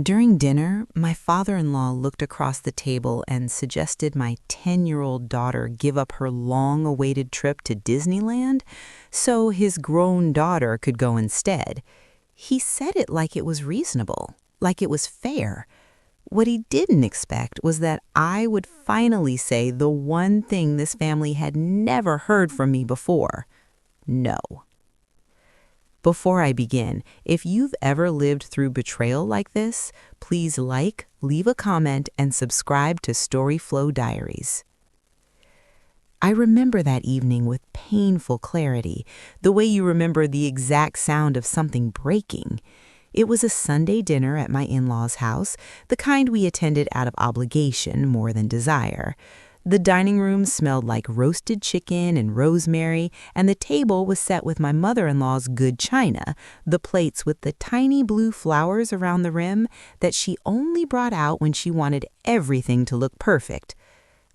During dinner, my father-in-law looked across the table and suggested my 10-year-old daughter give up her long-awaited trip to Disneyland so his grown daughter could go instead. He said it like it was reasonable, like it was fair. What he didn't expect was that I would finally say the one thing this family had never heard from me before: no. Before I begin, if you've ever lived through betrayal like this, please like, leave a comment, and subscribe to Storyflow Diaries. I remember that evening with painful clarity, the way you remember the exact sound of something breaking. It was a Sunday dinner at my in-laws' house, the kind we attended out of obligation more than desire. The dining room smelled like roasted chicken and rosemary, and the table was set with my mother-in-law's good china, the plates with the tiny blue flowers around the rim that she only brought out when she wanted everything to look perfect.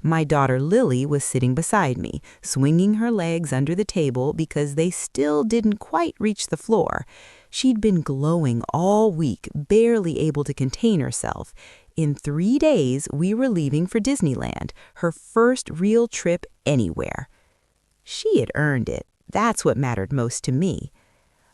My daughter Lily was sitting beside me, swinging her legs under the table because they still didn't quite reach the floor. She'd been glowing all week, barely able to contain herself. In 3 days, we were leaving for Disneyland, her first real trip anywhere. She had earned it. That's what mattered most to me.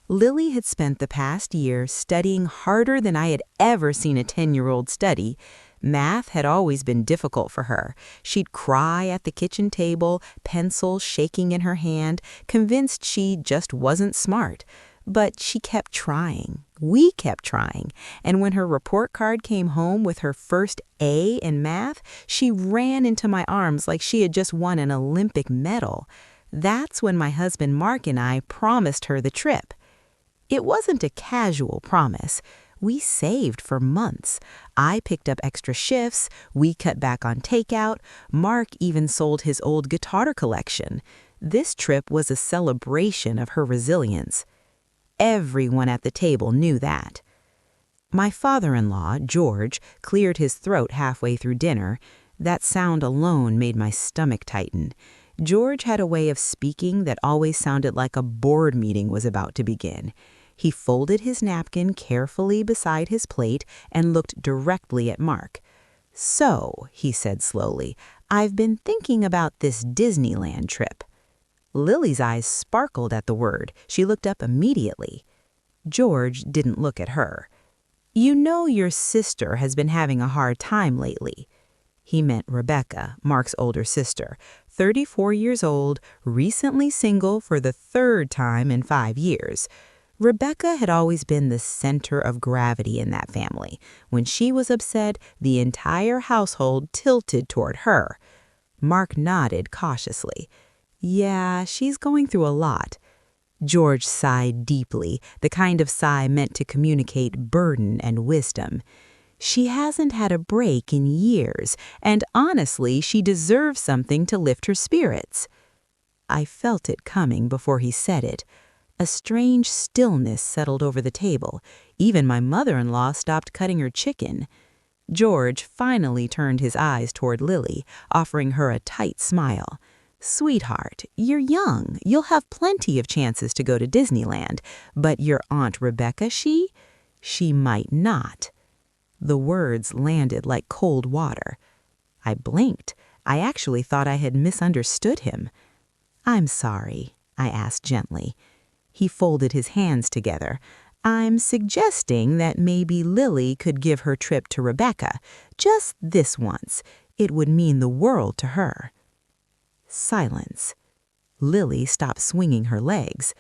Lily had spent the past year studying harder than I had ever seen a 10-year-old study. Math had always been difficult for her. She'd cry at the kitchen table, pencil shaking in her hand, convinced she just wasn't smart. But she kept trying. We kept trying. And when her report card came home with her first A in math, she ran into my arms like she had just won an Olympic medal. That's when my husband Mark and I promised her the trip. It wasn't a casual promise. We saved for months. I picked up extra shifts. We cut back on takeout. Mark even sold his old guitar collection. This trip was a celebration of her resilience. Everyone at the table knew that. My father-in-law, George, cleared his throat halfway through dinner. That sound alone made my stomach tighten. George had a way of speaking that always sounded like a board meeting was about to begin. He folded his napkin carefully beside his plate and looked directly at Mark. "So," he said slowly, "I've been thinking about this Disneyland trip." Lily's eyes sparkled at the word. She looked up immediately. George didn't look at her. "You know your sister has been having a hard time lately." He meant Rebecca, Mark's older sister, 34 years old, recently single for the 3rd time in 5 years. Rebecca had always been the center of gravity in that family. When she was upset, the entire household tilted toward her. Mark nodded cautiously. "Yeah, she's going through a lot." George sighed deeply, the kind of sigh meant to communicate burden and wisdom. "She hasn't had a break in years, and honestly, she deserves something to lift her spirits." I felt it coming before he said it. A strange stillness settled over the table. Even my mother-in-law stopped cutting her chicken. George finally turned his eyes toward Lily, offering her a tight smile. "Sweetheart, you're young. You'll have plenty of chances to go to Disneyland. But your Aunt Rebecca, she might not." The words landed like cold water. I blinked. I actually thought I had misunderstood him. "I'm sorry," I asked gently. He folded his hands together. "I'm suggesting that maybe Lily could give her trip to Rebecca. Just this once. It would mean the world to her." Silence. Lily stopped swinging her legs.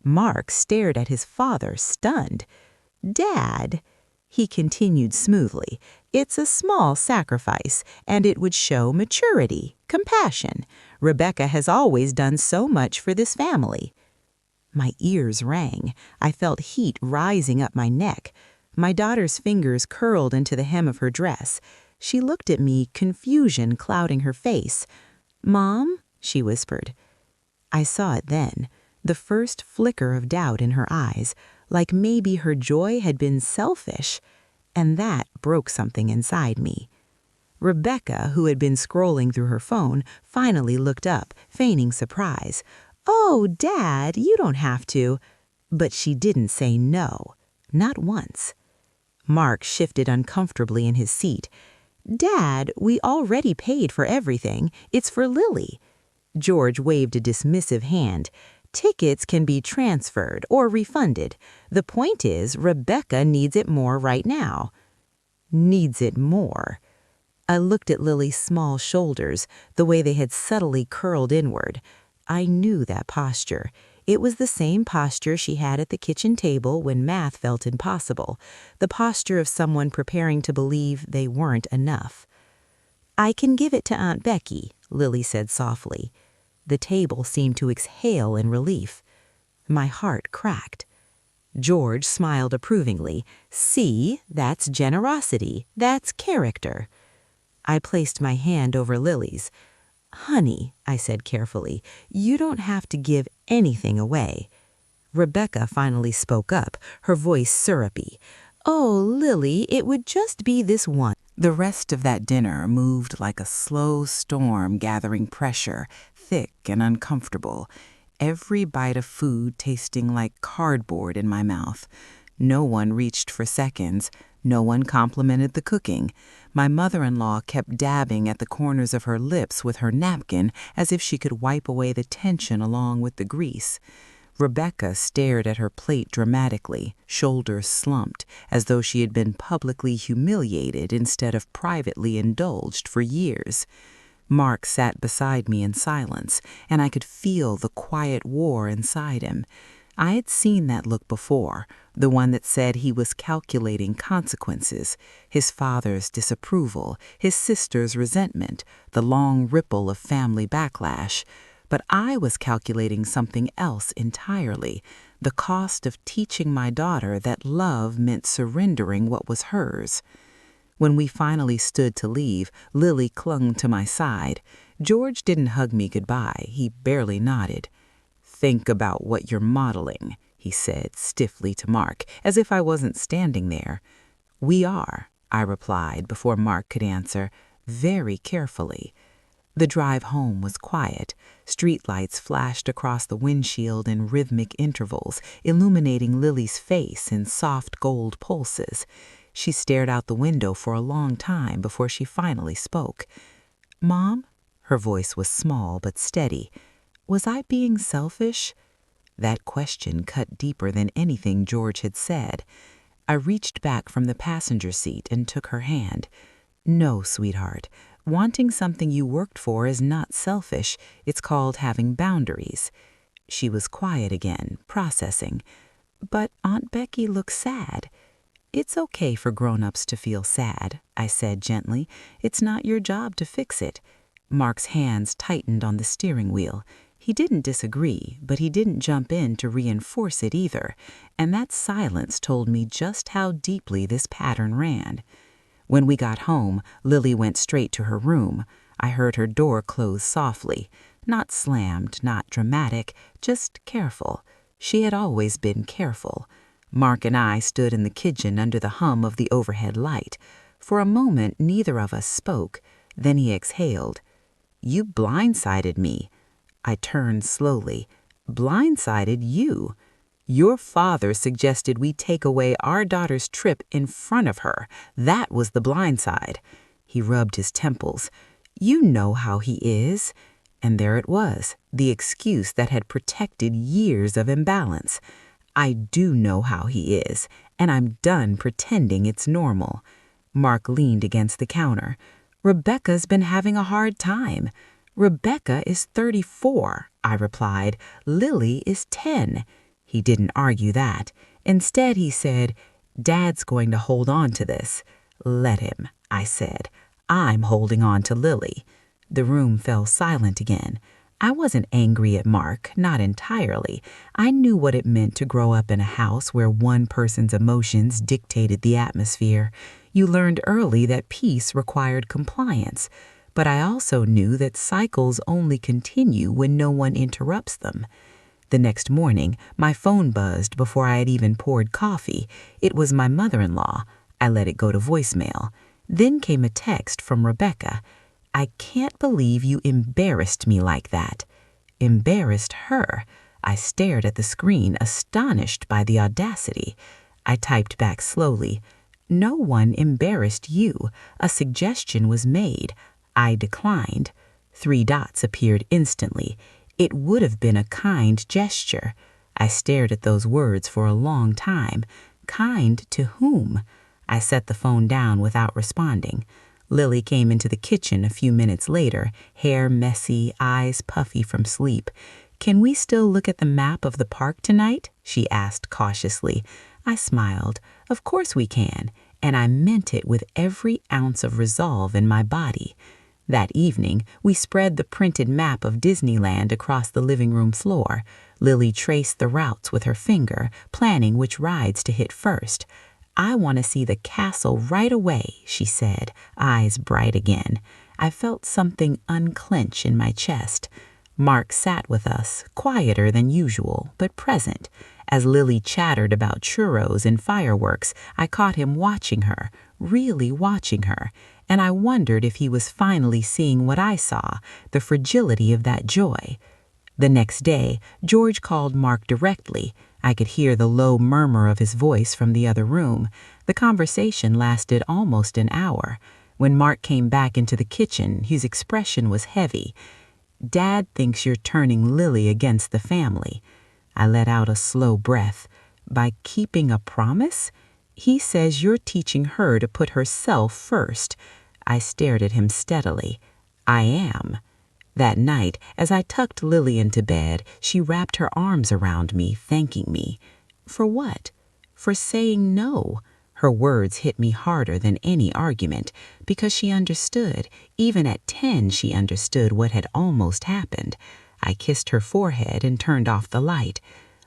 Mark stared at his father, stunned. "Dad," he continued smoothly, "it's a small sacrifice, and it would show maturity, compassion. Rebecca has always done so much for this family." My ears rang. I felt heat rising up my neck. My daughter's fingers curled into the hem of her dress. She looked at me, confusion clouding her face. "Mom?" she whispered. I saw it then, the first flicker of doubt in her eyes, like maybe her joy had been selfish, and that broke something inside me. Rebecca, who had been scrolling through her phone, finally looked up, feigning surprise. "Oh, Dad, you don't have to." But she didn't say no, not once. Mark shifted uncomfortably in his seat. "Dad, we already paid for everything. It's for Lily." George waved a dismissive hand. "Tickets can be transferred or refunded. The point is, Rebecca needs it more right now." Needs it more. I looked at Lily's small shoulders, the way they had subtly curled inward. I knew that posture. It was the same posture she had at the kitchen table when math felt impossible, the posture of someone preparing to believe they weren't enough. "I can give it to Aunt Becky," Lily said softly. The table seemed to exhale in relief. My heart cracked. George smiled approvingly. "See, that's generosity. That's character." I placed my hand over Lily's. "Honey," I said carefully, "you don't have to give anything away." Rebecca finally spoke up, her voice syrupy. "Oh, Lily, it would just be this one." The rest of that dinner moved like a slow storm gathering pressure, thick and uncomfortable. Every bite of food tasting like cardboard in my mouth. No one reached for seconds. No one complimented the cooking. My mother-in-law kept dabbing at the corners of her lips with her napkin as if she could wipe away the tension along with the grease. Rebecca stared at her plate dramatically, shoulders slumped, as though she had been publicly humiliated instead of privately indulged for years. Mark sat beside me in silence, and I could feel the quiet war inside him. I had seen that look before, the one that said he was calculating consequences, his father's disapproval, his sister's resentment, the long ripple of family backlash. But I was calculating something else entirely, the cost of teaching my daughter that love meant surrendering what was hers. When we finally stood to leave, Lily clung to my side. George didn't hug me goodbye. He barely nodded. "Think about what you're modeling," he said stiffly to Mark, as if I wasn't standing there. "We are," I replied before Mark could answer, very carefully. The drive home was quiet. Streetlights flashed across the windshield in rhythmic intervals, illuminating Lily's face in soft gold pulses. She stared out the window for a long time before she finally spoke. "Mom?" Her voice was small but steady. "Was I being selfish?" That question cut deeper than anything George had said. I reached back from the passenger seat and took her hand. "No, sweetheart. Wanting something you worked for is not selfish. It's called having boundaries." She was quiet again, processing. "But Aunt Becky looks sad." "It's okay for grown-ups to feel sad," I said gently. "It's not your job to fix it." Mark's hands tightened on the steering wheel. He didn't disagree, but he didn't jump in to reinforce it either, and that silence told me just how deeply this pattern ran. When we got home, Lily went straight to her room. I heard her door close softly. Not slammed, not dramatic, just careful. She had always been careful. Mark and I stood in the kitchen under the hum of the overhead light. For a moment, neither of us spoke. Then he exhaled. "You blindsided me." I turned slowly. "Blindsided you? Your father suggested we take away our daughter's trip in front of her. That was the blindside." He rubbed his temples. "You know how he is." And there it was, the excuse that had protected years of imbalance. I do know how he is, and I'm done pretending it's normal. Mark leaned against the counter. "Rebecca's been having a hard time." "Rebecca is 34, I replied. "Lily is 10. He didn't argue that. Instead, he said, "Dad's going to hold on to this." "Let him," I said. "I'm holding on to Lily." The room fell silent again. I wasn't angry at Mark, not entirely. I knew what it meant to grow up in a house where one person's emotions dictated the atmosphere. You learned early that peace required compliance. But I also knew that cycles only continue when no one interrupts them. The next morning, my phone buzzed before I had even poured coffee. It was my mother-in-law. I let it go to voicemail. Then came a text from Rebecca. "I can't believe you embarrassed me like that." Embarrassed her? I stared at the screen, astonished by the audacity. I typed back slowly. No one embarrassed you. A suggestion was made. I declined. 3 dots appeared instantly. It would have been a kind gesture. I stared at those words for a long time. Kind to whom? I set the phone down without responding. Lily came into the kitchen a few minutes later, hair messy, eyes puffy from sleep. "Can we still look at the map of the park tonight?" she asked cautiously. I smiled. Of course we can, and I meant it with every ounce of resolve in my body. That evening, we spread the printed map of Disneyland across the living room floor. Lily traced the routes with her finger, planning which rides to hit first. "I want to see the castle right away," she said, eyes bright again. I felt something unclench in my chest. Mark sat with us, quieter than usual, but present. As Lily chattered about churros and fireworks, I caught him watching her, really watching her, and I wondered if he was finally seeing what I saw, the fragility of that joy. The next day, George called Mark directly. I could hear the low murmur of his voice from the other room. The conversation lasted almost an hour. When Mark came back into the kitchen, his expression was heavy. "Dad thinks you're turning Lily against the family." I let out a slow breath. "By keeping a promise? He says you're teaching her to put herself first." I stared at him steadily. "I am." That night, as I tucked Lily into bed, she wrapped her arms around me, thanking me. For what? For saying no. Her words hit me harder than any argument, because she understood. Even at 10, she understood what had almost happened. I kissed her forehead and turned off the light.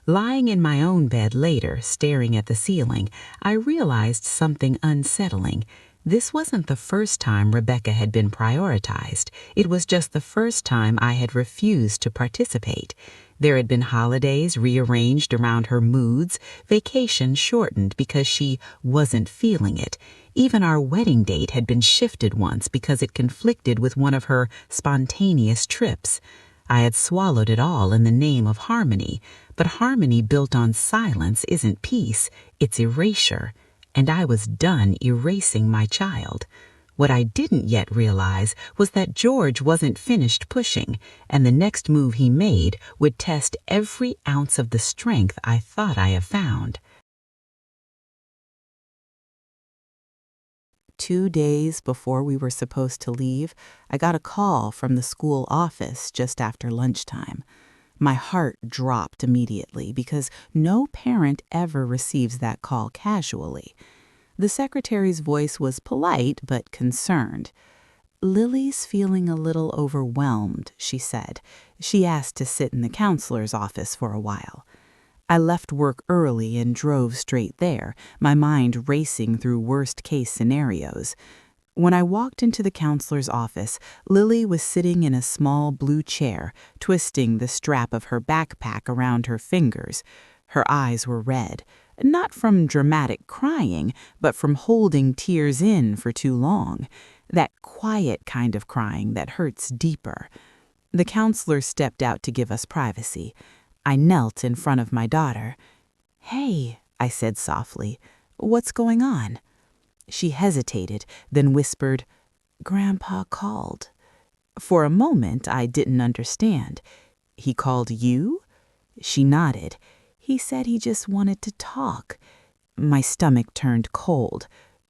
Lying in my own bed later, staring at the ceiling, I realized something unsettling. This wasn't the first time Rebecca had been prioritized. It was just the first time I had refused to participate. There had been holidays rearranged around her moods, vacations shortened because she wasn't feeling it. Even our wedding date had been shifted once because it conflicted with one of her spontaneous trips. I had swallowed it all in the name of harmony, but harmony built on silence isn't peace, it's erasure. And I was done erasing my child. What I didn't yet realize was that George wasn't finished pushing, and the next move he made would test every ounce of the strength I thought I have found. 2 days before we were supposed to leave, I got a call from the school office just after lunchtime. My heart dropped immediately because no parent ever receives that call casually. The secretary's voice was polite but concerned. "Lily's feeling a little overwhelmed," she said. She asked to sit in the counselor's office for a while. I left work early and drove straight there, my mind racing through worst-case scenarios. When I walked into the counselor's office, Lily was sitting in a small blue chair, twisting the strap of her backpack around her fingers. Her eyes were red, not from dramatic crying, but from holding tears in for too long. That quiet kind of crying that hurts deeper. The counselor stepped out to give us privacy. I knelt in front of my daughter. "Hey," I said softly, "what's going on?" She hesitated, then whispered, "Grandpa called." For a moment, I didn't understand. "He called you?" She nodded. "He said he just wanted to talk." My stomach turned cold.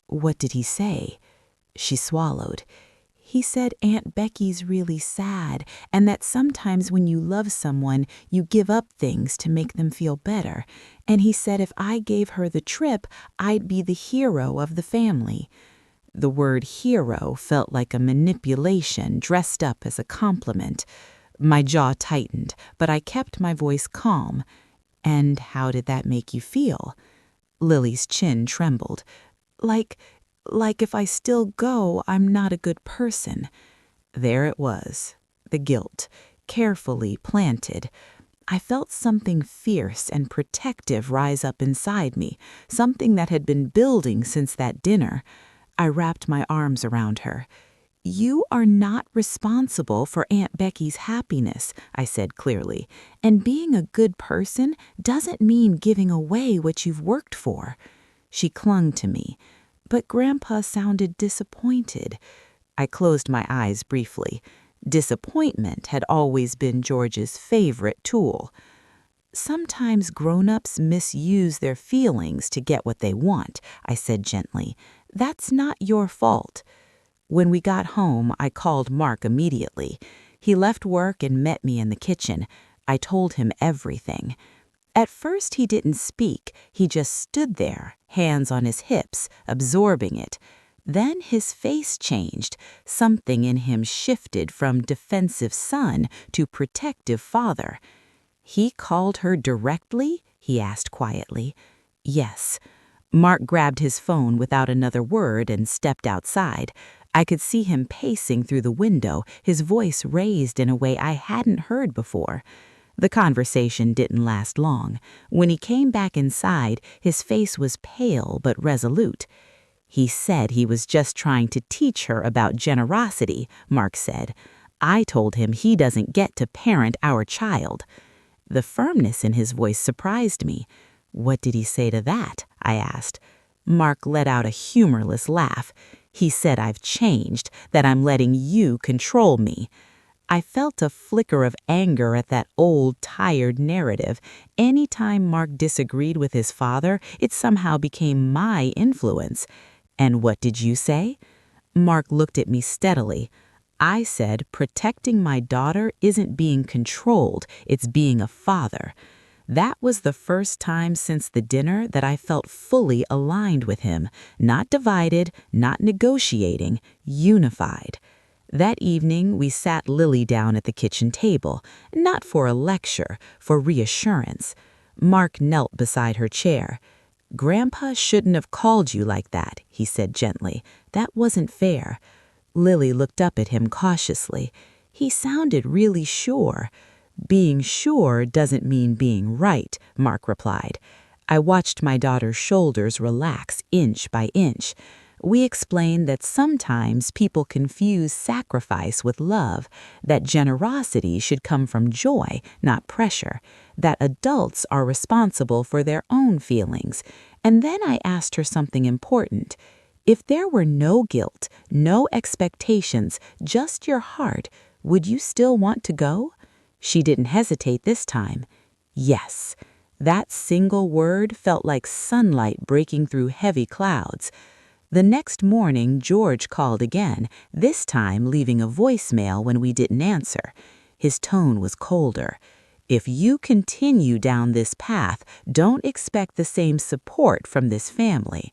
"What did he say?" She swallowed. "He said Aunt Becky's really sad, and that sometimes when you love someone, you give up things to make them feel better. And he said if I gave her the trip, I'd be the hero of the family." The word hero felt like a manipulation dressed up as a compliment. My jaw tightened, but I kept my voice calm. "And how did that make you feel?" Lily's chin trembled. Like if I still go, I'm not a good person." There it was, the guilt, carefully planted. I felt something fierce and protective rise up inside me, something that had been building since that dinner. I wrapped my arms around her. "You are not responsible for Aunt Becky's happiness," I said clearly, "and being a good person doesn't mean giving away what you've worked for." She clung to me. But Grandpa sounded disappointed. I closed my eyes briefly. Disappointment had always been George's favorite tool. Sometimes grown-ups misuse their feelings to get what they want, I said gently. That's not your fault. When we got home, I called Mark immediately. He left work and met me in the kitchen. I told him everything. At first, he didn't speak. He just stood there, hands on his hips, absorbing it. Then his face changed. Something in him shifted from defensive son to protective father. He called her directly? He asked quietly. Yes. Mark grabbed his phone without another word and stepped outside. I could see him pacing through the window, his voice raised in a way I hadn't heard before. The conversation didn't last long. When he came back inside, his face was pale but resolute. He said he was just trying to teach her about generosity, Mark said. I told him he doesn't get to parent our child. The firmness in his voice surprised me. What did he say to that? I asked. Mark let out a humorless laugh. He said I've changed, that I'm letting you control me. I felt a flicker of anger at that old, tired narrative. Anytime Mark disagreed with his father, it somehow became my influence. And what did you say? Mark looked at me steadily. I said protecting my daughter isn't being controlled, it's being a father. That was the first time since the dinner that I felt fully aligned with him, not divided, not negotiating, unified. That evening, we sat Lily down at the kitchen table, not for a lecture, for reassurance. Mark knelt beside her chair. Grandpa shouldn't have called you like that, he said gently. That wasn't fair. Lily looked up at him cautiously. He sounded really sure. Being sure doesn't mean being right, Mark replied. I watched my daughter's shoulders relax inch by inch. We explained that sometimes people confuse sacrifice with love, that generosity should come from joy, not pressure, that adults are responsible for their own feelings. And then I asked her something important. If there were no guilt, no expectations, just your heart, would you still want to go? She didn't hesitate this time. Yes. That single word felt like sunlight breaking through heavy clouds. The next morning, George called again, this time leaving a voicemail when we didn't answer. His tone was colder. If you continue down this path, don't expect the same support from this family.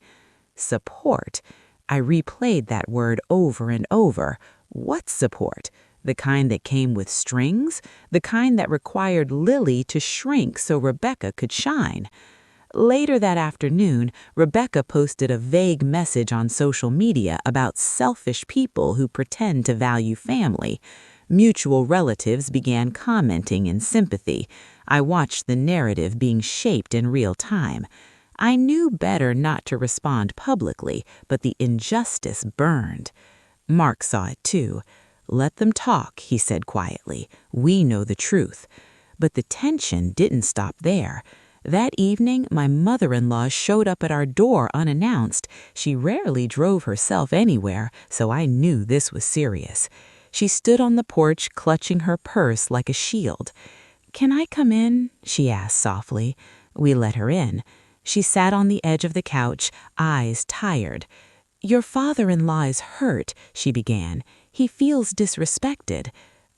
Support. I replayed that word over and over. What support? The kind that came with strings? The kind that required Lily to shrink so Rebecca could shine? Later that afternoon, Rebecca posted a vague message on social media about selfish people who pretend to value family. Mutual relatives began commenting in sympathy. I watched the narrative being shaped in real time. I knew better not to respond publicly, but the injustice burned. Mark saw it too. Let them talk, he said quietly. We know the truth. But the tension didn't stop there. That evening, my mother-in-law showed up at our door unannounced. She rarely drove herself anywhere, so I knew this was serious. She stood on the porch, clutching her purse like a shield. "Can I come in?" she asked softly. We let her in. She sat on the edge of the couch, eyes tired. "Your father-in-law is hurt," she began. "He feels disrespected."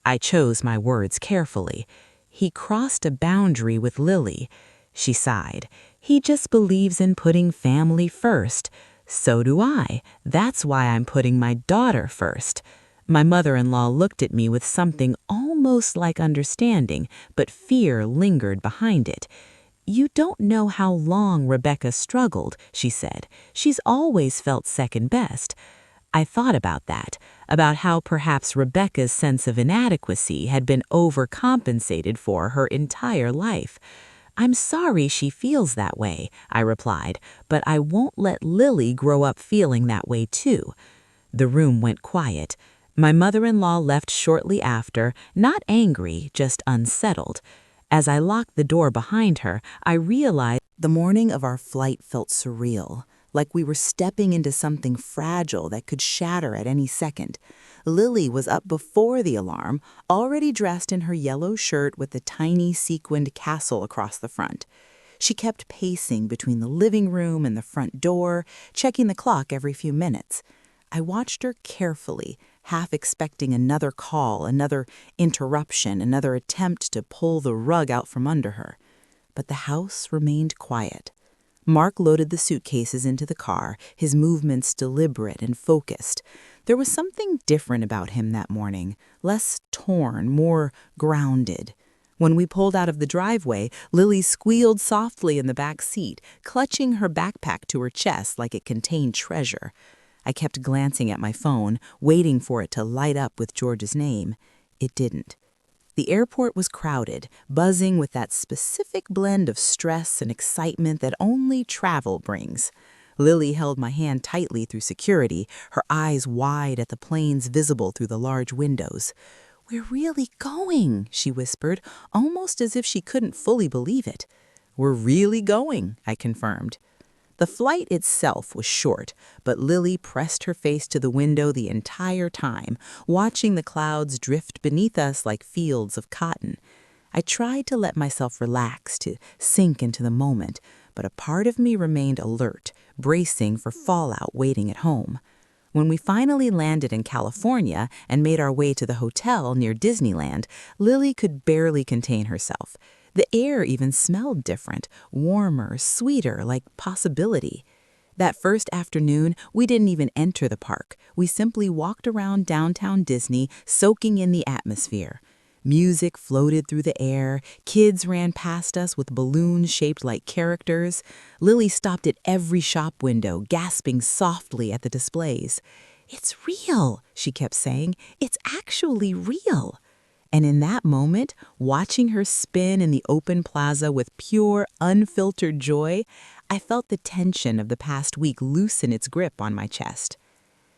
I chose my words carefully. "He crossed a boundary with Lily." She sighed. "He just believes in putting family first. So do I. That's why I'm putting my daughter first." My mother-in-law looked at me with something almost like understanding, but fear lingered behind it. "You don't know how long Rebecca struggled," she said. "She's always felt second best." I thought about that, about how perhaps Rebecca's sense of inadequacy had been overcompensated for her entire life. "I'm sorry she feels that way," I replied, "but I won't let Lily grow up feeling that way too." The room went quiet. My mother-in-law left shortly after, not angry, just unsettled. As I locked the door behind her, I realized the morning of our flight felt surreal, like we were stepping into something fragile that could shatter at any second. Lily was up before the alarm, already dressed in her yellow shirt with the tiny sequined castle across the front. She kept pacing between the living room and the front door, checking the clock every few minutes. I watched her carefully, half expecting another call, another interruption, another attempt to pull the rug out from under her. But the house remained quiet. Mark loaded the suitcases into the car, his movements deliberate and focused. There was something different about him that morning, less torn, more grounded. When we pulled out of the driveway, Lily squealed softly in the back seat, clutching her backpack to her chest like it contained treasure. I kept glancing at my phone, waiting for it to light up with George's name. It didn't. The airport was crowded, buzzing with that specific blend of stress and excitement that only travel brings. Lily held my hand tightly through security, her eyes wide at the planes visible through the large windows. "We're really going," she whispered, almost as if she couldn't fully believe it. "We're really going," I confirmed. The flight itself was short, but Lily pressed her face to the window the entire time, watching the clouds drift beneath us like fields of cotton. I tried to let myself relax, to sink into the moment, but a part of me remained alert, bracing for fallout waiting at home. When we finally landed in California and made our way to the hotel near Disneyland, Lily could barely contain herself. The air even smelled different, warmer, sweeter, like possibility. That first afternoon, we didn't even enter the park. We simply walked around downtown Disney, soaking in the atmosphere. Music floated through the air, kids ran past us with balloons shaped like characters. Lily stopped at every shop window, gasping softly at the displays. "It's real," she kept saying. "It's actually real." And in that moment, watching her spin in the open plaza with pure, unfiltered joy, I felt the tension of the past week loosen its grip on my chest.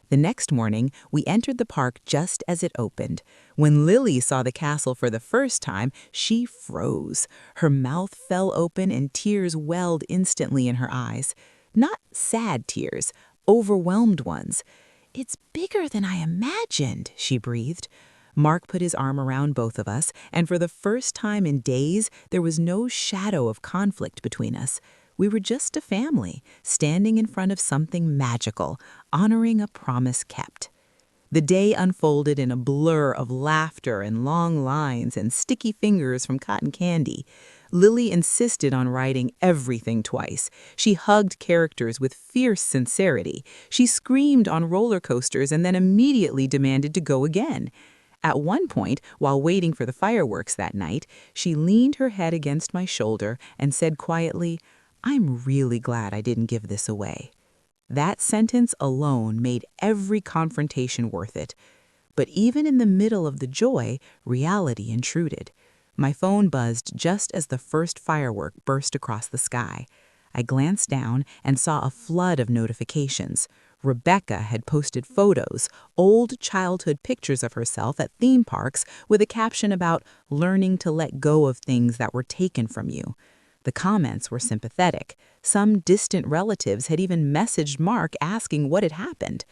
The next morning, we entered the park just as it opened. When Lily saw the castle for the first time, she froze. Her mouth fell open and tears welled instantly in her eyes. Not sad tears, overwhelmed ones. "It's bigger than I imagined," she breathed. Mark put his arm around both of us, and for the first time in days, there was no shadow of conflict between us. We were just a family, standing in front of something magical, honoring a promise kept. The day unfolded in a blur of laughter and long lines and sticky fingers from cotton candy. Lily insisted on writing everything twice. She hugged characters with fierce sincerity. She screamed on roller coasters and then immediately demanded to go again. At one point, while waiting for the fireworks that night, she leaned her head against my shoulder and said quietly, "I'm really glad I didn't give this away." That sentence alone made every confrontation worth it. But even in the middle of the joy, reality intruded. My phone buzzed just as the first firework burst across the sky. I glanced down and saw a flood of notifications. Rebecca had posted photos, old childhood pictures of herself at theme parks with a caption about learning to let go of things that were taken from you. The comments were sympathetic. Some distant relatives had even messaged Mark asking what had happened.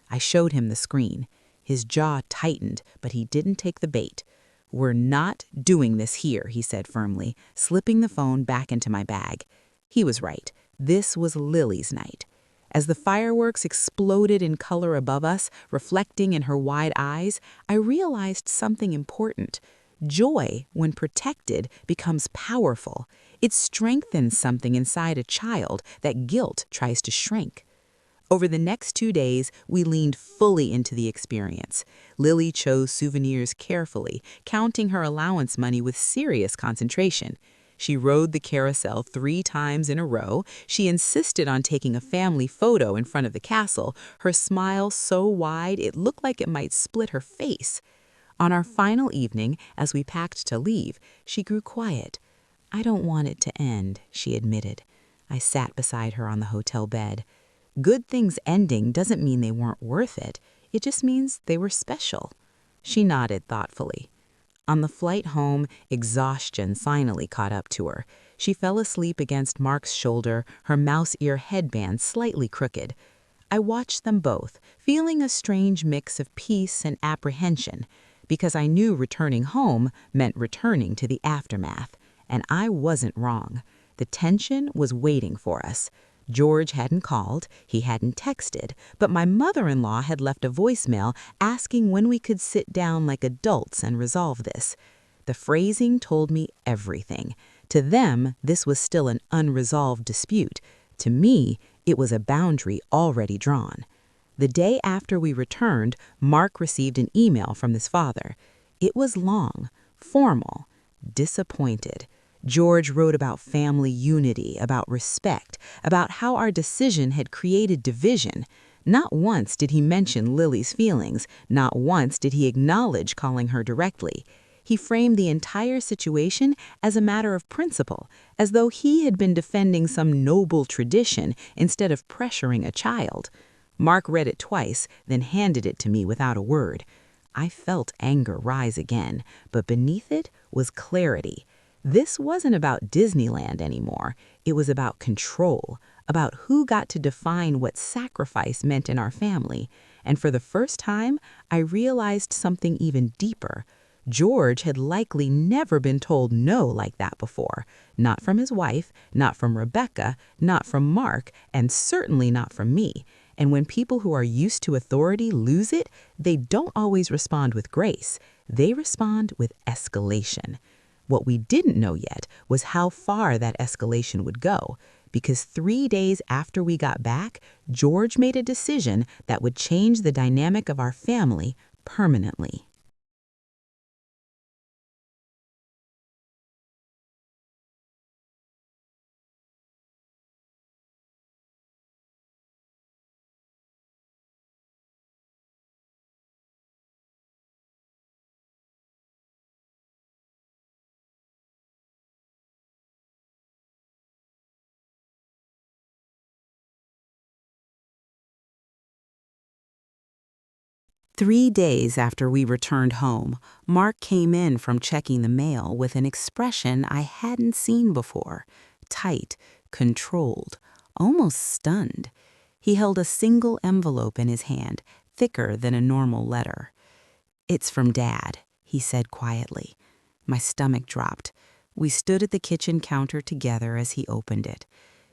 I showed him the screen. His jaw tightened, but he didn't take the bait. "We're not doing this here," he said firmly, slipping the phone back into my bag. He was right. This was Lily's night. As the fireworks exploded in color above us, reflecting in her wide eyes, I realized something important. Joy, when protected, becomes powerful. It strengthens something inside a child that guilt tries to shrink. Over the next 2 days, we leaned fully into the experience. Lily chose souvenirs carefully, counting her allowance money with serious concentration. She rode the carousel 3 times in a row. She insisted on taking a family photo in front of the castle, her smile so wide it looked like it might split her face. On our final evening, as we packed to leave, she grew quiet. "I don't want it to end," she admitted. I sat beside her on the hotel bed. Good things ending doesn't mean they weren't worth it. It just means they were special. She nodded thoughtfully. On the flight home, exhaustion finally caught up to her. She fell asleep against Mark's shoulder, her mouse ear headband slightly crooked. I watched them both, feeling a strange mix of peace and apprehension, because I knew returning home meant returning to the aftermath. And I wasn't wrong. The tension was waiting for us. George hadn't called, he hadn't texted, but my mother-in-law had left a voicemail asking when we could sit down like adults and resolve this. The phrasing told me everything. To them, this was still an unresolved dispute. To me, it was a boundary already drawn. The day after we returned, Mark received an email from his father. It was long, formal, disappointed. George wrote about family unity, about respect, about how our decision had created division. Not once did he mention Lily's feelings. Not once did he acknowledge calling her directly. He framed the entire situation as a matter of principle, as though he had been defending some noble tradition instead of pressuring a child. Mark read it twice, then handed it to me without a word. I felt anger rise again, but beneath it was clarity. This wasn't about Disneyland anymore. It was about control, about who got to define what sacrifice meant in our family. And for the first time, I realized something even deeper. George had likely never been told no like that before. Not from his wife, not from Rebecca, not from Mark, and certainly not from me. And when people who are used to authority lose it, they don't always respond with grace. They respond with escalation. What we didn't know yet was how far that escalation would go, because 3 days after we got back, George made a decision that would change the dynamic of our family permanently. Three days after we returned home, Mark came in from checking the mail with an expression I hadn't seen before. Tight, controlled, almost stunned. He held a single envelope in his hand, thicker than a normal letter. "It's from Dad," he said quietly. My stomach dropped. We stood at the kitchen counter together as he opened it.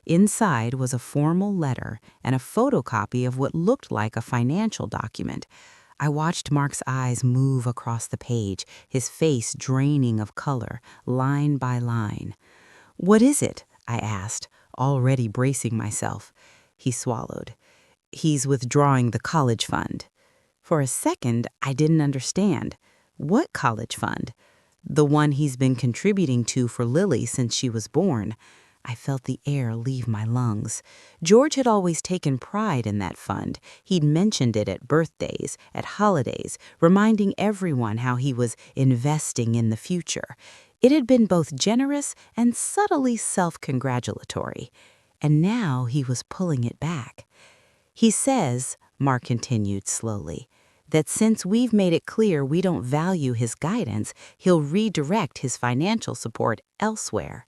Inside was a formal letter and a photocopy of what looked like a financial document. I watched Mark's eyes move across the page, his face draining of color, line by line. "What is it?" I asked, already bracing myself. He swallowed. "He's withdrawing the college fund." For a second, I didn't understand. What college fund? The one he's been contributing to for Lily since she was born. I felt the air leave my lungs. George had always taken pride in that fund. He'd mentioned it at birthdays, at holidays, reminding everyone how he was investing in the future. It had been both generous and subtly self-congratulatory. And now he was pulling it back. "He says," Mark continued slowly, "that since we've made it clear we don't value his guidance, he'll redirect his financial support elsewhere."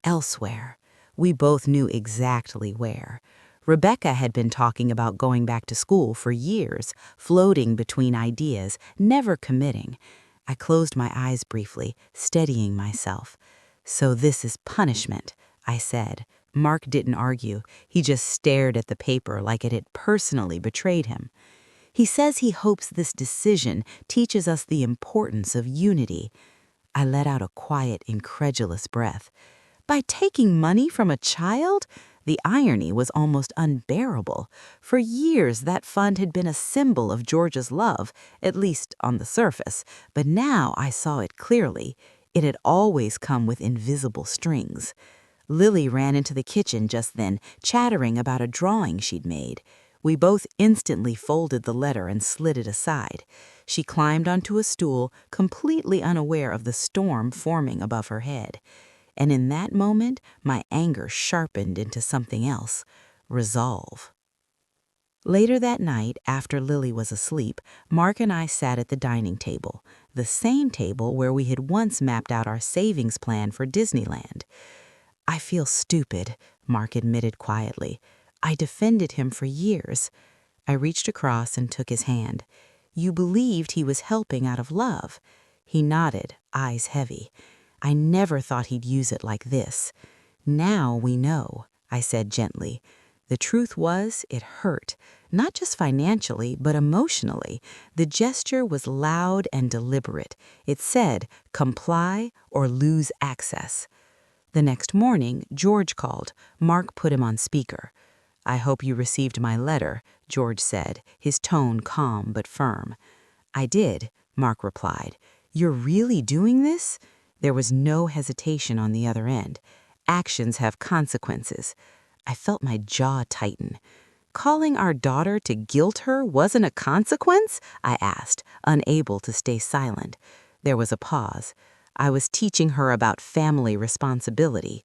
Elsewhere. We both knew exactly where. Rebecca had been talking about going back to school for years, floating between ideas, never committing. I closed my eyes briefly, steadying myself. "So this is punishment," I said. Mark didn't argue. He just stared at the paper like it had personally betrayed him. "He says he hopes this decision teaches us the importance of unity." I let out a quiet, incredulous breath. By taking money from a child? The irony was almost unbearable. For years, that fund had been a symbol of George's love, at least on the surface, but now I saw it clearly. It had always come with invisible strings. Lily ran into the kitchen just then, chattering about a drawing she'd made. We both instantly folded the letter and slid it aside. She climbed onto a stool, completely unaware of the storm forming above her head. And in that moment, my anger sharpened into something else: resolve. Later that night, after Lily was asleep, Mark and I sat at the dining table, the same table where we had once mapped out our savings plan for Disneyland. I feel stupid, Mark admitted quietly. I defended him for years. I reached across and took his hand. You believed he was helping out of love. He nodded, eyes heavy. I never thought he'd use it like this. Now we know, I said gently. The truth was, it hurt. Not just financially, but emotionally. The gesture was loud and deliberate. It said, comply or lose access. The next morning, George called. Mark put him on speaker. I hope you received my letter, George said, his tone calm but firm. I did, Mark replied. You're really doing this? There was no hesitation on the other end. Actions have consequences. I felt my jaw tighten. Calling our daughter to guilt her wasn't a consequence? I asked, unable to stay silent. There was a pause. I was teaching her about family responsibility.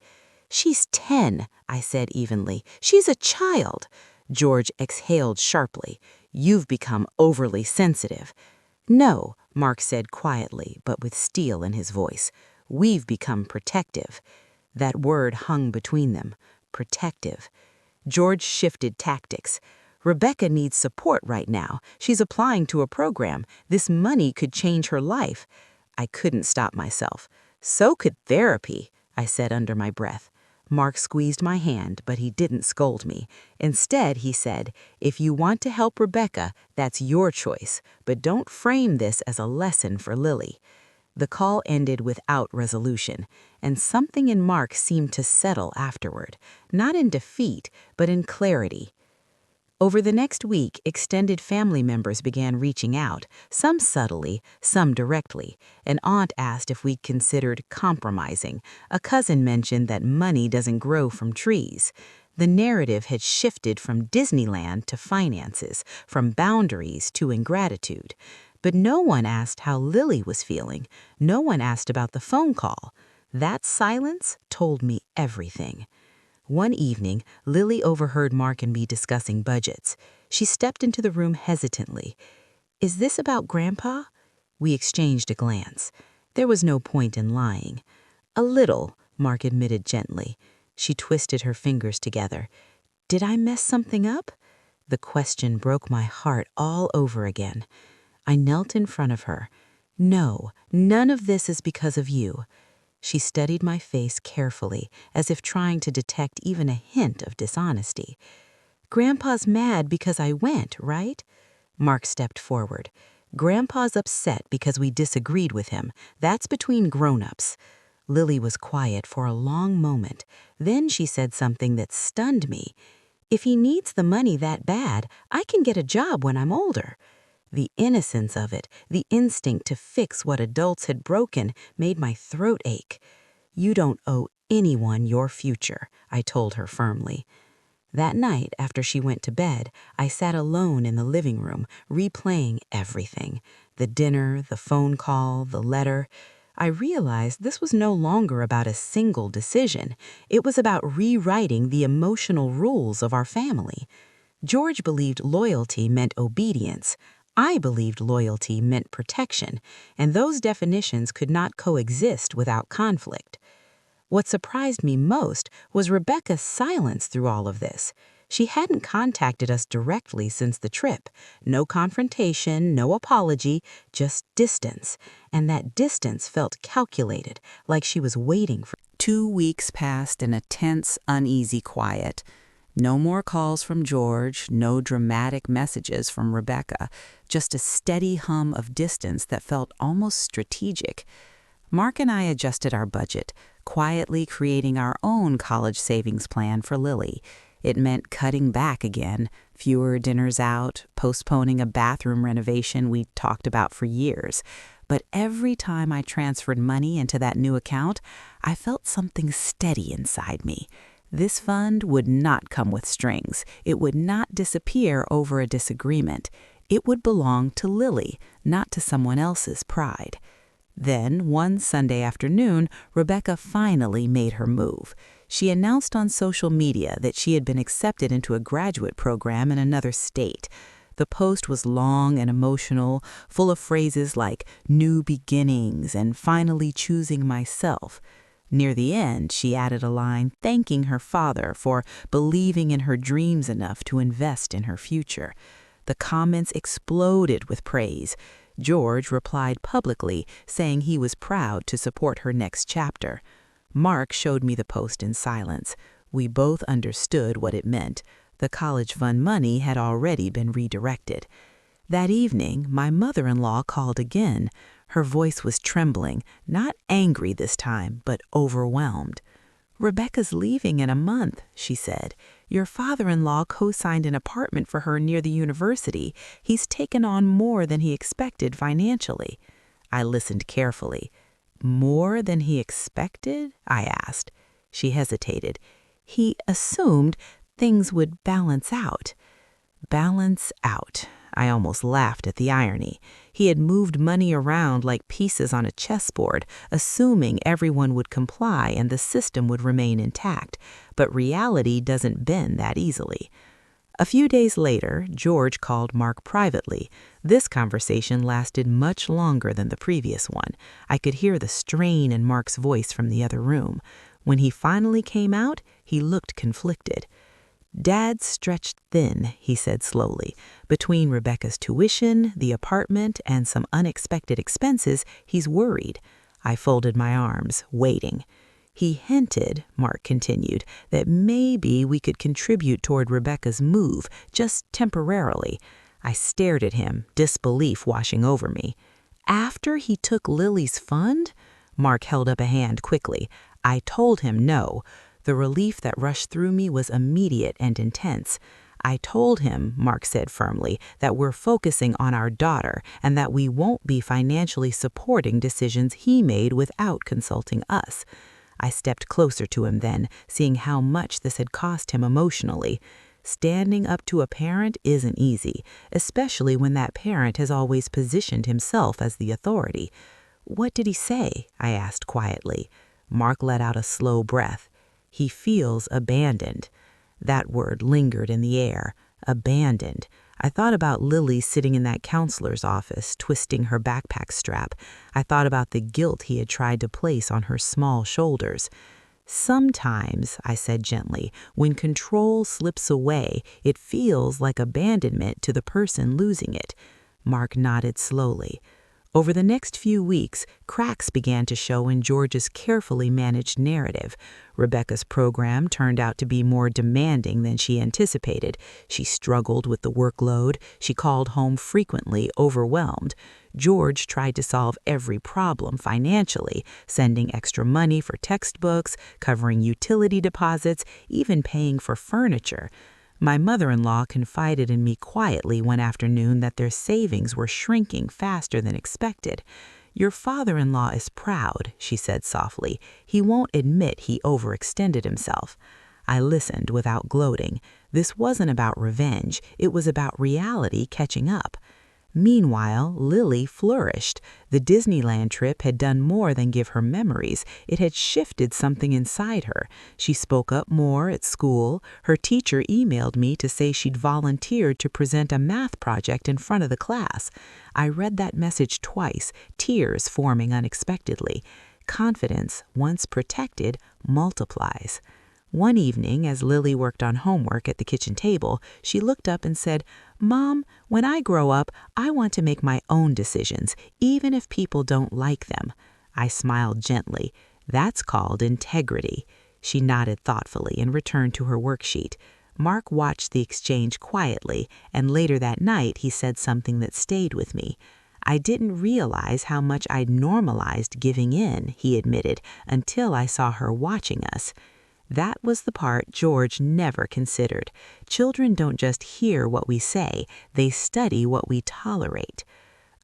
She's 10, I said evenly. She's a child. George exhaled sharply. You've become overly sensitive. No, Mark said quietly, but with steel in his voice. We've become protective. That word hung between them. Protective. George shifted tactics. Rebecca needs support right now. She's applying to a program. This money could change her life. I couldn't stop myself. So could therapy, I said under my breath. Mark squeezed my hand, but he didn't scold me. Instead, he said, if you want to help Rebecca, that's your choice, but don't frame this as a lesson for Lily. The call ended without resolution, and something in Mark seemed to settle afterward, not in defeat, but in clarity. Over the next week, extended family members began reaching out, some subtly, some directly. An aunt asked if we considered compromising. A cousin mentioned that money doesn't grow from trees. The narrative had shifted from Disneyland to finances, from boundaries to ingratitude. But no one asked how Lily was feeling. No one asked about the phone call. That silence told me everything. One evening, Lily overheard Mark and me discussing budgets. She stepped into the room hesitantly. Is this about Grandpa? We exchanged a glance. There was no point in lying. A little, Mark admitted gently. She twisted her fingers together. Did I mess something up? The question broke my heart all over again. I knelt in front of her. No, none of this is because of you. She studied my face carefully, as if trying to detect even a hint of dishonesty. Grandpa's mad because I went, right? Mark stepped forward. Grandpa's upset because we disagreed with him. That's between grown-ups. Lily was quiet for a long moment. Then she said something that stunned me. If he needs the money that bad, I can get a job when I'm older. The innocence of it, the instinct to fix what adults had broken, made my throat ache. You don't owe anyone your future, I told her firmly. That night, after she went to bed, I sat alone in the living room, replaying everything. The dinner, the phone call, the letter. I realized this was no longer about a single decision. It was about rewriting the emotional rules of our family. George believed loyalty meant obedience. I believed loyalty meant protection, and those definitions could not coexist without conflict. What surprised me most was Rebecca's silence through all of this. She hadn't contacted us directly since the trip. No confrontation, no apology, just distance. And that distance felt calculated, like she was waiting for. 2 weeks passed in a tense, uneasy quiet. No more calls from George, no dramatic messages from Rebecca, just a steady hum of distance that felt almost strategic. Mark and I adjusted our budget, quietly creating our own college savings plan for Lily. It meant cutting back again, fewer dinners out, postponing a bathroom renovation we'd talked about for years. But every time I transferred money into that new account, I felt something steady inside me. This fund would not come with strings. It would not disappear over a disagreement. It would belong to Lily, not to someone else's pride. Then, one Sunday afternoon, Rebecca finally made her move. She announced on social media that she had been accepted into a graduate program in another state. The post was long and emotional, full of phrases like new beginnings and finally choosing myself. Near the end, she added a line thanking her father for believing in her dreams enough to invest in her future. The comments exploded with praise. George replied publicly, saying he was proud to support her next chapter. Mark showed me the post in silence. We both understood what it meant. The college fund money had already been redirected. That evening, my mother-in-law called again. Her voice was trembling, not angry this time, but overwhelmed. "Rebecca's leaving in a month," she said. "Your father-in-law co-signed an apartment for her near the university. He's taken on more than he expected financially." I listened carefully. "More than he expected?" I asked. She hesitated. "He assumed things would balance out." Balance out. I almost laughed at the irony. He had moved money around like pieces on a chessboard, assuming everyone would comply and the system would remain intact. But reality doesn't bend that easily. A few days later, George called Mark privately. This conversation lasted much longer than the previous one. I could hear the strain in Mark's voice from the other room. When he finally came out, he looked conflicted. "Dad's stretched thin," he said slowly. "Between Rebecca's tuition, the apartment, and some unexpected expenses, he's worried." I folded my arms, waiting. "He hinted," Mark continued, "that maybe we could contribute toward Rebecca's move, just temporarily." I stared at him, disbelief washing over me. "After he took Lily's fund?" Mark held up a hand quickly. I told him no. The relief that rushed through me was immediate and intense. "I told him," Mark said firmly, "that we're focusing on our daughter and that we won't be financially supporting decisions he made without consulting us." I stepped closer to him then, seeing how much this had cost him emotionally. Standing up to a parent isn't easy, especially when that parent has always positioned himself as the authority. "What did he say?" I asked quietly. Mark let out a slow breath. "He feels abandoned." That word lingered in the air. Abandoned. I thought about Lily sitting in that counselor's office, twisting her backpack strap. I thought about the guilt he had tried to place on her small shoulders. "Sometimes," I said gently, "when control slips away, it feels like abandonment to the person losing it." Mark nodded slowly. Over the next few weeks, cracks began to show in George's carefully managed narrative. Rebecca's program turned out to be more demanding than she anticipated. She struggled with the workload. She called home frequently, overwhelmed. George tried to solve every problem financially, sending extra money for textbooks, covering utility deposits, even paying for furniture. My mother-in-law confided in me quietly one afternoon that their savings were shrinking faster than expected. "Your father-in-law is proud," she said softly. "He won't admit he overextended himself." I listened without gloating. This wasn't about revenge. It was about reality catching up. Meanwhile, Lily flourished. The Disneyland trip had done more than give her memories. It had shifted something inside her. She spoke up more at school. Her teacher emailed me to say she'd volunteered to present a math project in front of the class. I read that message twice, tears forming unexpectedly. Confidence, once protected, multiplies. One evening, as Lily worked on homework at the kitchen table, she looked up and said, "Mom, when I grow up, I want to make my own decisions, even if people don't like them." I smiled gently. "That's called integrity." She nodded thoughtfully and returned to her worksheet. Mark watched the exchange quietly, and later that night he said something that stayed with me. "I didn't realize how much I'd normalized giving in," he admitted, "until I saw her watching us." That was the part George never considered. Children don't just hear what we say, they study what we tolerate.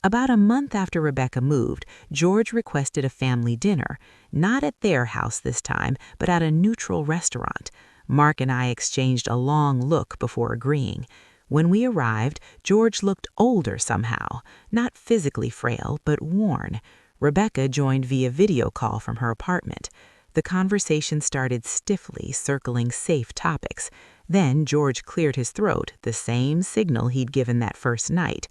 About a month after Rebecca moved, George requested a family dinner, not at their house this time, but at a neutral restaurant. Mark and I exchanged a long look before agreeing. When we arrived, George looked older somehow, not physically frail, but worn. Rebecca joined via video call from her apartment. The conversation started stiffly, circling safe topics. Then George cleared his throat, the same signal he'd given that first night.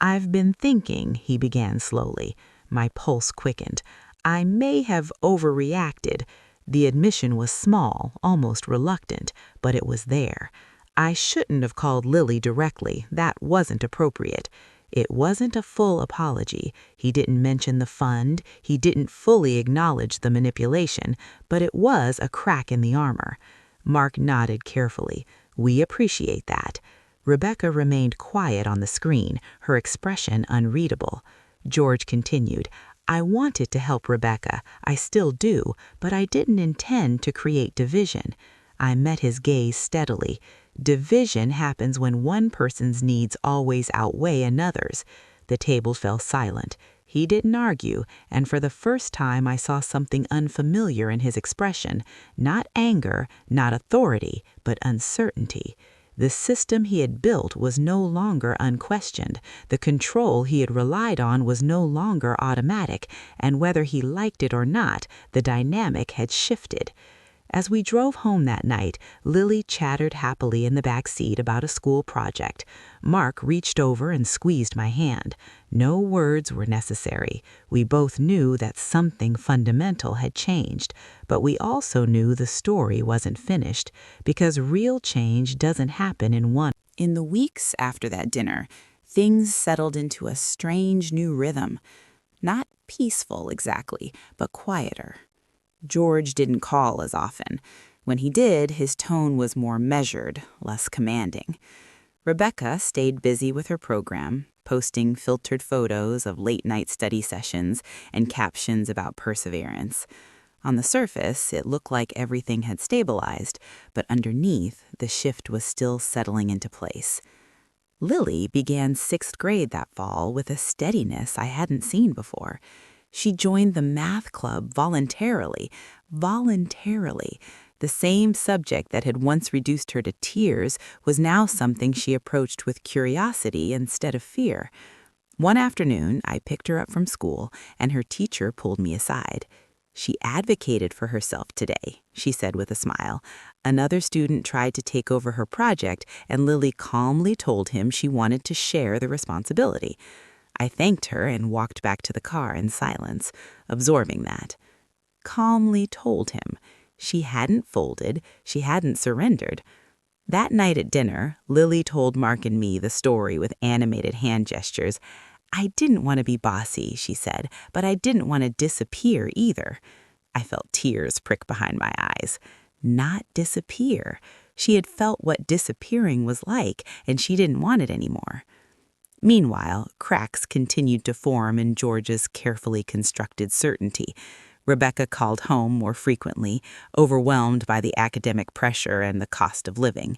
"I've been thinking," he began slowly. My pulse quickened. I may have overreacted. The admission was small, almost reluctant, but it was there. I shouldn't have called Lily directly. That wasn't appropriate. It wasn't a full apology. He didn't mention the fund. He didn't fully acknowledge the manipulation, but it was a crack in the armor. Mark nodded carefully. We appreciate that. Rebecca remained quiet on the screen, her expression unreadable. George continued, I wanted to help Rebecca. I still do, but I didn't intend to create division. I met his gaze steadily. Division happens when one person's needs always outweigh another's. The table fell silent. He didn't argue, and for the first time I saw something unfamiliar in his expression. Not anger, not authority, but uncertainty. The system he had built was no longer unquestioned. The control he had relied on was no longer automatic, and whether he liked it or not, the dynamic had shifted. As we drove home that night, Lily chattered happily in the back seat about a school project. Mark reached over and squeezed my hand. No words were necessary. We both knew that something fundamental had changed, but we also knew the story wasn't finished, because real change doesn't happen in one. In the weeks after that dinner, things settled into a strange new rhythm. Not peaceful exactly, but quieter. George didn't call as often. When he did, his tone was more measured, less commanding. Rebecca stayed busy with her program, posting filtered photos of late-night study sessions and captions about perseverance. On the surface, it looked like everything had stabilized, but underneath, the shift was still settling into place. Lily began 6th grade that fall with a steadiness I hadn't seen before. She joined the math club voluntarily. The same subject that had once reduced her to tears was now something she approached with curiosity instead of fear. One afternoon, I picked her up from school, and her teacher pulled me aside. She advocated for herself today, she said with a smile. Another student tried to take over her project, and Lily calmly told him she wanted to share the responsibility. I thanked her and walked back to the car in silence, absorbing that. Calmly told him. She hadn't folded, she hadn't surrendered. That night at dinner, Lily told Mark and me the story with animated hand gestures. I didn't want to be bossy, she said, but I didn't want to disappear either. I felt tears prick behind my eyes. Not disappear. She had felt what disappearing was like, and she didn't want it anymore. Meanwhile, cracks continued to form in George's carefully constructed certainty. Rebecca called home more frequently, overwhelmed by the academic pressure and the cost of living.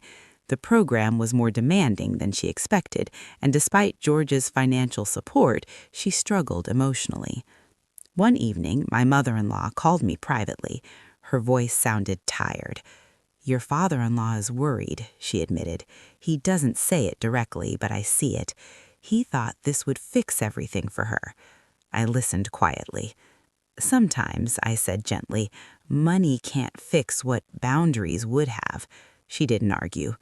The program was more demanding than she expected, and despite George's financial support, she struggled emotionally. One evening, my mother-in-law called me privately. Her voice sounded tired. Your father-in-law is worried, she admitted. He doesn't say it directly, but I see it. He thought this would fix everything for her. I listened quietly. Sometimes, I said gently, money can't fix what boundaries would have. She didn't argue.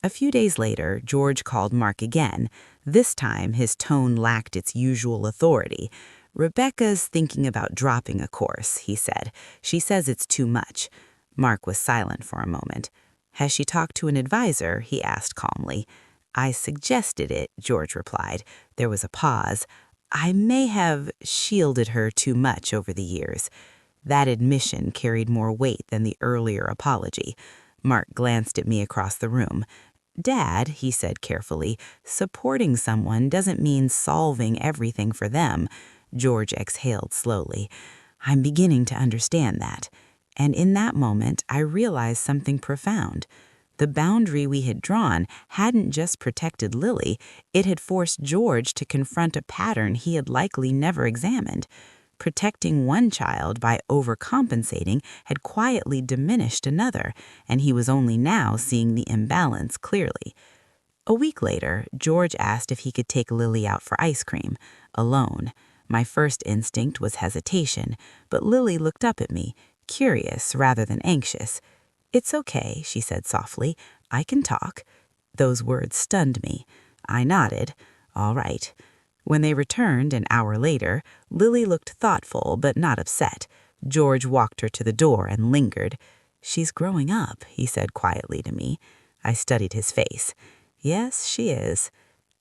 A few days later, George called Mark again. This time, his tone lacked its usual authority. Rebecca's thinking about dropping a course, he said. She says it's too much. Mark was silent for a moment. Has she talked to an advisor? He asked calmly. I suggested it, George replied. There was a pause. I may have shielded her too much over the years. That admission carried more weight than the earlier apology. Mark glanced at me across the room. Dad, he said carefully, supporting someone doesn't mean solving everything for them. George exhaled slowly. I'm beginning to understand that. And in that moment, I realized something profound. The boundary we had drawn hadn't just protected Lily, it had forced George to confront a pattern he had likely never examined. Protecting one child by overcompensating had quietly diminished another, and he was only now seeing the imbalance clearly. A week later, George asked if he could take Lily out for ice cream, alone. My first instinct was hesitation, but Lily looked up at me, curious rather than anxious. It's okay, she said softly. I can talk. Those words stunned me. I nodded. All right. When they returned an hour later, Lily looked thoughtful but not upset. George walked her to the door and lingered. "She's growing up," he said quietly to me. I studied his face. "Yes, she is."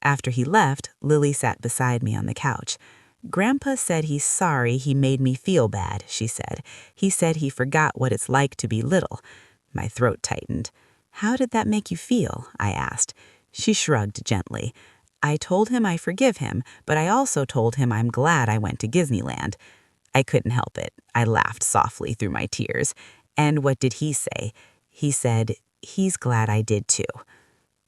After he left, Lily sat beside me on the couch. "Grandpa said he's sorry he made me feel bad," she said. "He said he forgot what it's like to be little." My throat tightened. "How did that make you feel?" I asked. She shrugged gently. "I told him I forgive him, but I also told him I'm glad I went to Disneyland." I couldn't help it. I laughed softly through my tears. "And what did he say?" He said, "He's glad I did too."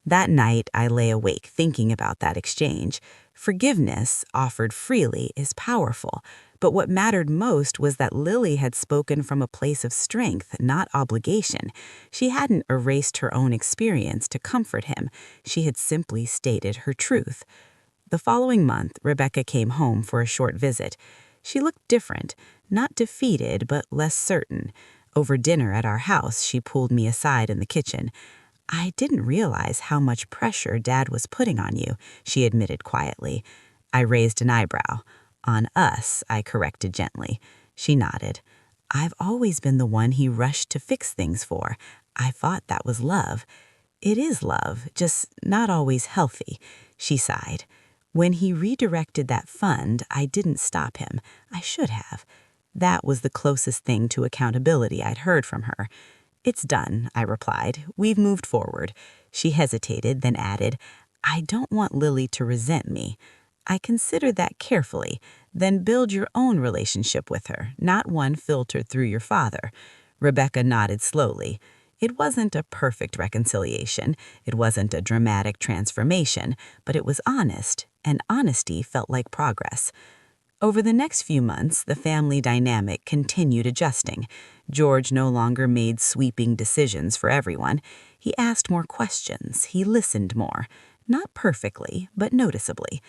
That night, I lay awake thinking about that exchange. Forgiveness, offered freely, is powerful, but what mattered most was that Lily had spoken from a place of strength, not obligation. She hadn't erased her own experience to comfort him. She had simply stated her truth. The following month, Rebecca came home for a short visit. She looked different, not defeated, but less certain. Over dinner at our house, she pulled me aside in the kitchen. "I didn't realize how much pressure Dad was putting on you," she admitted quietly. I raised an eyebrow. "On us," I corrected gently. She nodded. "I've always been the one he rushed to fix things for. I thought that was love." "It is love, just not always healthy," she sighed. "When he redirected that fund, I didn't stop him. I should have." That was the closest thing to accountability I'd heard from her. "It's done," I replied. "We've moved forward." She hesitated, then added, "I don't want Lily to resent me." I considered that carefully. "Then build your own relationship with her, not one filtered through your father." Rebecca nodded slowly. It wasn't a perfect reconciliation. It wasn't a dramatic transformation, but it was honest, and honesty felt like progress. Over the next few months, the family dynamic continued adjusting. George no longer made sweeping decisions for everyone. He asked more questions. He listened more. Not perfectly, but noticeably.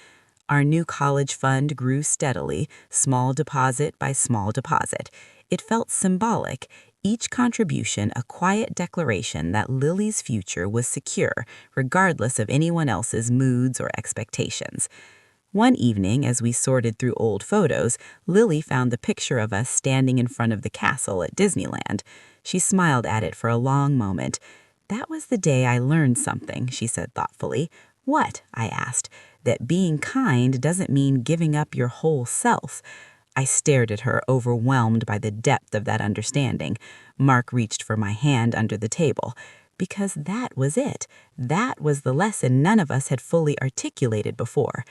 Our new college fund grew steadily, small deposit by small deposit. It felt symbolic, each contribution a quiet declaration that Lily's future was secure, regardless of anyone else's moods or expectations. One evening, as we sorted through old photos, Lily found the picture of us standing in front of the castle at Disneyland. She smiled at it for a long moment. "That was the day I learned something," she said thoughtfully. "What?" I asked. "That being kind doesn't mean giving up your whole self." I stared at her, overwhelmed by the depth of that understanding. Mark reached for my hand under the table. Because that was it. That was the lesson none of us had fully articulated before.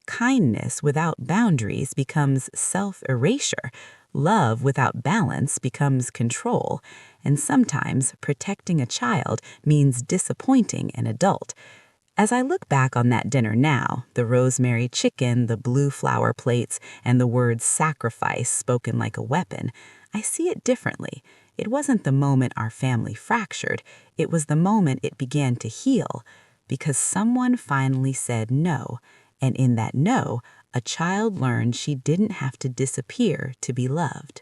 Kindness without boundaries becomes self-erasure. Love without balance becomes control. And sometimes protecting a child means disappointing an adult. As I look back on that dinner now, the rosemary chicken, the blue flower plates, and the word sacrifice spoken like a weapon, I see it differently. It wasn't the moment our family fractured. It was the moment it began to heal. Because someone finally said no. And in that no, a child learned she didn't have to disappear to be loved.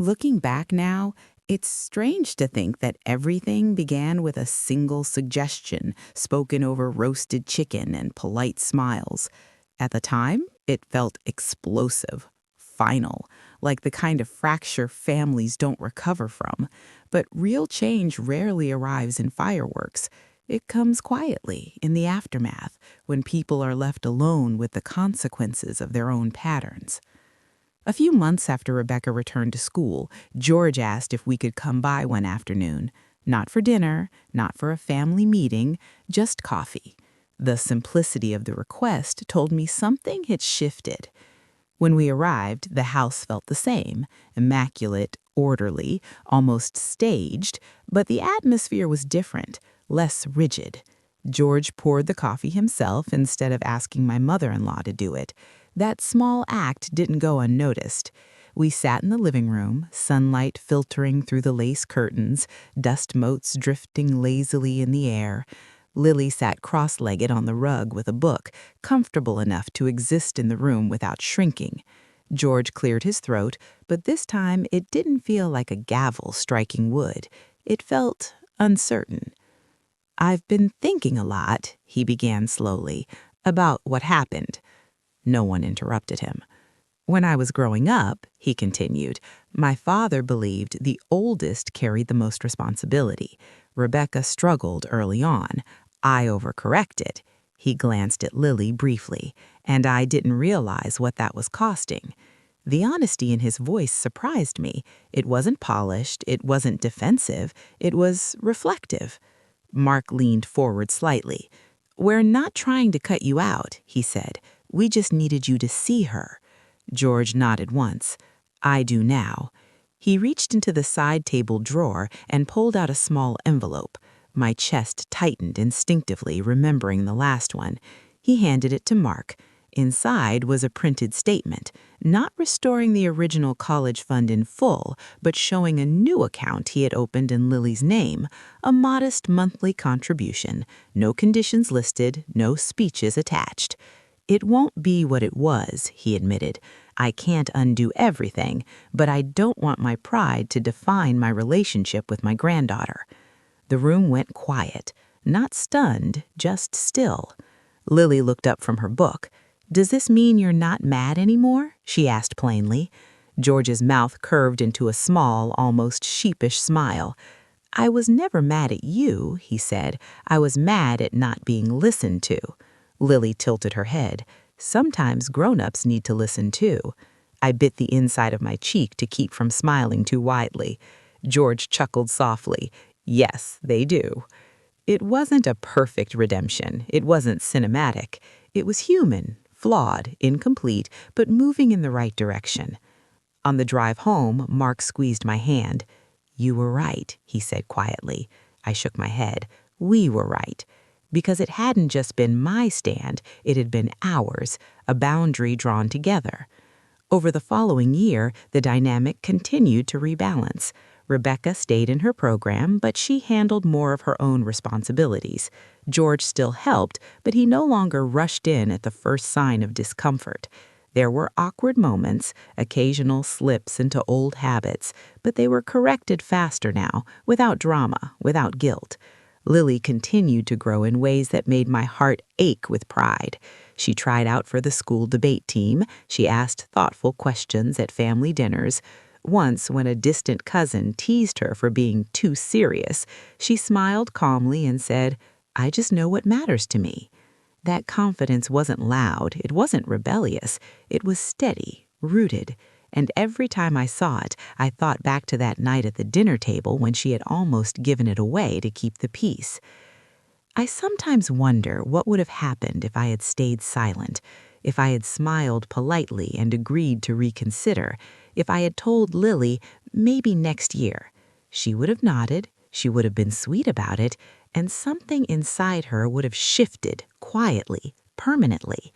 Looking back now, it's strange to think that everything began with a single suggestion spoken over roasted chicken and polite smiles. At the time, it felt explosive, final, like the kind of fracture families don't recover from. But real change rarely arrives in fireworks. It comes quietly in the aftermath, when people are left alone with the consequences of their own patterns. A few months after Rebecca returned to school, George asked if we could come by one afternoon. Not for dinner, not for a family meeting, just coffee. The simplicity of the request told me something had shifted. When we arrived, the house felt the same, immaculate, orderly, almost staged, but the atmosphere was different, less rigid. George poured the coffee himself instead of asking my mother-in-law to do it. That small act didn't go unnoticed. We sat in the living room, sunlight filtering through the lace curtains, dust motes drifting lazily in the air. Lily sat cross-legged on the rug with a book, comfortable enough to exist in the room without shrinking. George cleared his throat, but this time it didn't feel like a gavel striking wood. It felt uncertain. "I've been thinking a lot," he began slowly, "about what happened." No one interrupted him. "When I was growing up," he continued, "my father believed the oldest carried the most responsibility. Rebecca struggled early on. I overcorrected." He glanced at Lily briefly, "and I didn't realize what that was costing." The honesty in his voice surprised me. It wasn't polished, it wasn't defensive, it was reflective. Mark leaned forward slightly. "We're not trying to cut you out," he said. "We just needed you to see her." George nodded once. "I do now." He reached into the side table drawer and pulled out a small envelope. My chest tightened instinctively, remembering the last one. He handed it to Mark. Inside was a printed statement, not restoring the original college fund in full, but showing a new account he had opened in Lily's name, a modest monthly contribution, no conditions listed, no speeches attached. "It won't be what it was," he admitted. "I can't undo everything, but I don't want my pride to define my relationship with my granddaughter." The room went quiet, not stunned, just still. Lily looked up from her book. "Does this mean you're not mad anymore?" she asked plainly. George's mouth curved into a small, almost sheepish smile. "I was never mad at you," he said. "I was mad at not being listened to." Lily tilted her head. "Sometimes grown-ups need to listen too." I bit the inside of my cheek to keep from smiling too widely. George chuckled softly. "Yes, they do." It wasn't a perfect redemption. It wasn't cinematic. It was human, flawed, incomplete, but moving in the right direction. On the drive home, Mark squeezed my hand. "You were right," he said quietly. I shook my head. "We were right." Because it hadn't just been my stand, it had been ours, a boundary drawn together. Over the following year, the dynamic continued to rebalance. Rebecca stayed in her program, but she handled more of her own responsibilities. George still helped, but he no longer rushed in at the first sign of discomfort. There were awkward moments, occasional slips into old habits, but they were corrected faster now, without drama, without guilt. Lily continued to grow in ways that made my heart ache with pride. She tried out for the school debate team. She asked thoughtful questions at family dinners. Once, when a distant cousin teased her for being too serious, she smiled calmly and said, "I just know what matters to me." That confidence wasn't loud, it wasn't rebellious, it was steady, rooted. And every time I saw it, I thought back to that night at the dinner table when she had almost given it away to keep the peace. I sometimes wonder what would have happened if I had stayed silent, if I had smiled politely and agreed to reconsider, if I had told Lily, maybe next year. She would have nodded, she would have been sweet about it, and something inside her would have shifted quietly, permanently.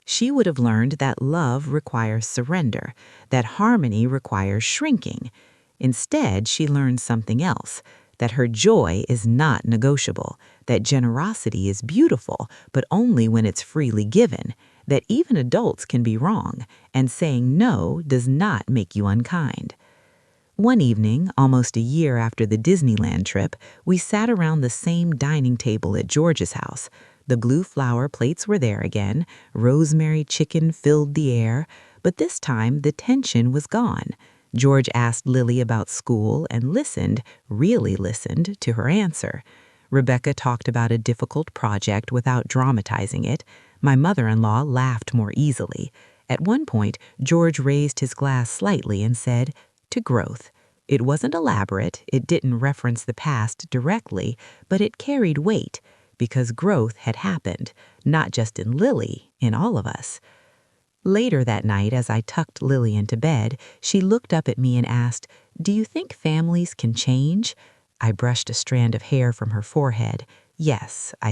She would have learned that love requires surrender, that harmony requires shrinking. Instead, she learned something else, that her joy is not negotiable, that generosity is beautiful, but only when it's freely given, that even adults can be wrong, and saying no does not make you unkind. One evening, almost a year after the Disneyland trip, we sat around the same dining table at George's house. The blue flower plates were there again, rosemary chicken filled the air, but this time the tension was gone. George asked Lily about school and listened, really listened, to her answer. Rebecca talked about a difficult project without dramatizing it. My mother-in-law laughed more easily. At one point, George raised his glass slightly and said, "To growth." It wasn't elaborate, it didn't reference the past directly, but it carried weight, because growth had happened, not just in Lily, in all of us. Later that night, as I tucked Lily into bed, she looked up at me and asked, "Do you think families can change?" I brushed a strand of hair from her forehead. "Yes," I